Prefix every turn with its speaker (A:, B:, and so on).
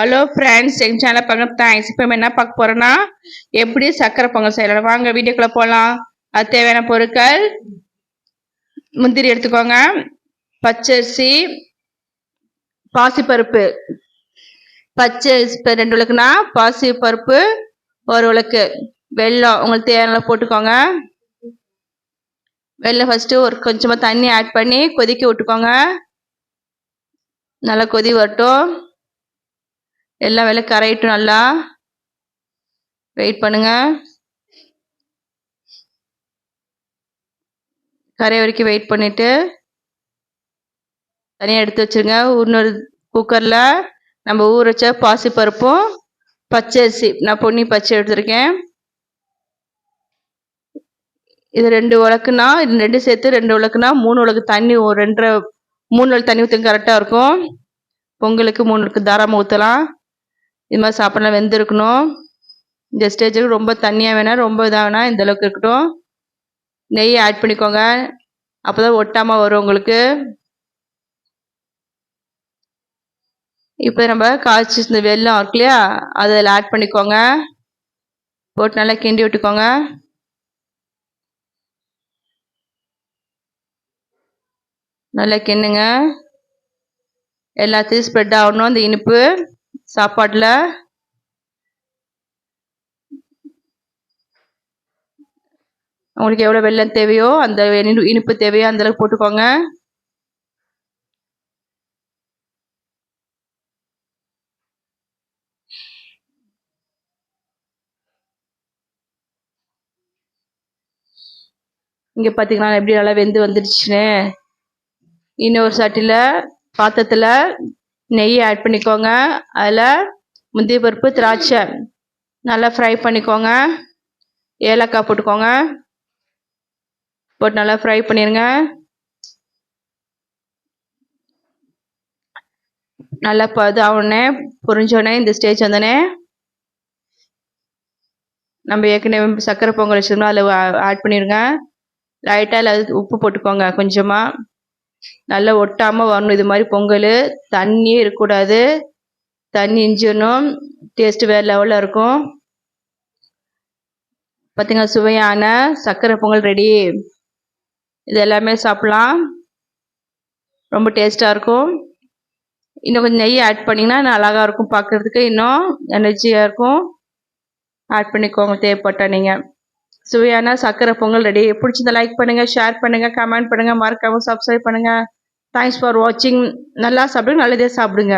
A: Hello friends, எங்கள் channel பார்க்க thanks. இப்போ என்ன பார்க்க போகிறோன்னா, எப்படி சக்கரை பொங்கல் செய்யலாம். வாங்க வீடியோக்குள்ளே போகலாம். அது தேவையான பொருட்கள்: முந்திரி எடுத்துக்கோங்க, பச்சரிசி, பாசிப்பருப்பு. பச்சரிசி 2 உலக்குனா, பாசிப்பருப்பு 1 உலக்கு, வெல்லம் உங்களுக்கு தேவையான போட்டுக்கோங்க. வெல்லம் ஃபஸ்ட்டு கொஞ்சமாக தண்ணி ஆட் பண்ணி கொதிக்க விட்டுக்கோங்க. நல்லா கொதி வரட்டும், எல்லாம் வெள்ளை கரையிட்டும். நல்லா வெயிட் பண்ணுங்க. கரைய வரைக்கும் வெயிட் பண்ணிட்டு தனியாக எடுத்து வச்சுருங்க. இன்னொரு குக்கரில் நம்ம ஊற வச்ச பாசிப்பருப்பும் பச்சரிசி, நான் பொன்னி பச்சை எடுத்துருக்கேன். இது 2 உலக்குனா, இது 2 சேர்த்து 2 உலக்குனா 3 உலக்கு தண்ணி, 2.5 3 உலக்கு தண்ணி ஊற்றுங்க, கரெக்டாக இருக்கும். பொங்கலுக்கு 3 உலக்கு தாராளமாக ஊற்றலாம். இது மாதிரி சாப்பிடலாம். வெந்திருக்கணும். இந்த ஸ்டேஜுக்கு ரொம்ப தண்ணியாக வேணாம், ரொம்ப இதாக வேணாம், இந்த அளவுக்கு இருக்கட்டும். நெய் ஆட் பண்ணிக்கோங்க, அப்போ தான் ஒட்டாமல் வரும் உங்களுக்கு. இப்போ நம்ம காய்ச்சி இந்த வெல்லம் இருக்கு இல்லையா, அதில் ஆட் பண்ணிக்கோங்க. போட்டு நல்லா கிண்டி விட்டுக்கோங்க. நல்லா கிண்டுங்க. எல்லாத்தையும் ஸ்ப்ரெட் ஆகணும் அந்த இனிப்பு சாப்பாட்டில். உங்களுக்கு எவ்வளோ வெல்லம் தேவையோ, அந்த இனிப்பு தேவையோ அந்தளவுக்கு போட்டுக்கோங்க. இங்கே பார்த்தீங்கன்னா எப்படி நல்லா வெந்து வந்துடுச்சுன்னு. இன்னொரு சட்டியில் பாத்திரத்தில் நெய் ஆட் பண்ணிக்கோங்க. அதில் முந்திரி பருப்பு, திராட்சை நல்லா ஃப்ரை பண்ணிக்கோங்க. ஏலக்காய் போட்டுக்கோங்க. போட்டு நல்லா ஃப்ரை பண்ணிடுங்க. நல்லா இதாகவுடனே, பொரிஞ்சோடனே, இந்த ஸ்டேஜ் வந்தோடனே நம்ம ஏற்கனவே சக்கரை பொங்கல் வச்சுருந்தோம், அதில் ஆட் பண்ணிடுங்க. லைட்டாக அதில் உப்பு போட்டுக்கோங்க கொஞ்சமாக. நல்லா ஒட்டாமல் வரணும் இது மாதிரி பொங்கல். தண்ணியே இருக்கக்கூடாது, தண்ணி இஞ்சிடணும். டேஸ்ட்டு வேறு லெவலில் இருக்கும். பார்த்தீங்கன்னா சுவையான சக்கரை பொங்கல் ரெடி. இது எல்லாமே சாப்பிட்லாம், ரொம்ப டேஸ்ட்டாக இருக்கும். இன்னும் கொஞ்சம் நெய் ஆட் பண்ணிங்கன்னா அழகாக இருக்கும், பார்க்குறதுக்கு இன்னும் எனர்ஜியாக இருக்கும். ஆட் பண்ணிக்கோங்க தேவைப்பட்டால். நீங்கள் சுவையான சக்கரை பொங்கல் ரெடி. பிடிச்சிருந்தா லைக் பண்ணுங்கள், ஷேர் பண்ணுங்கள், கமெண்ட் பண்ணுங்கள், மறக்காமல் சப்ஸ்கிரைப் பண்ணுங்கள். தேங்க்ஸ் ஃபார் வாட்சிங். நல்லா சாப்பிடுங்க, நல்லதே சாப்பிடுங்க.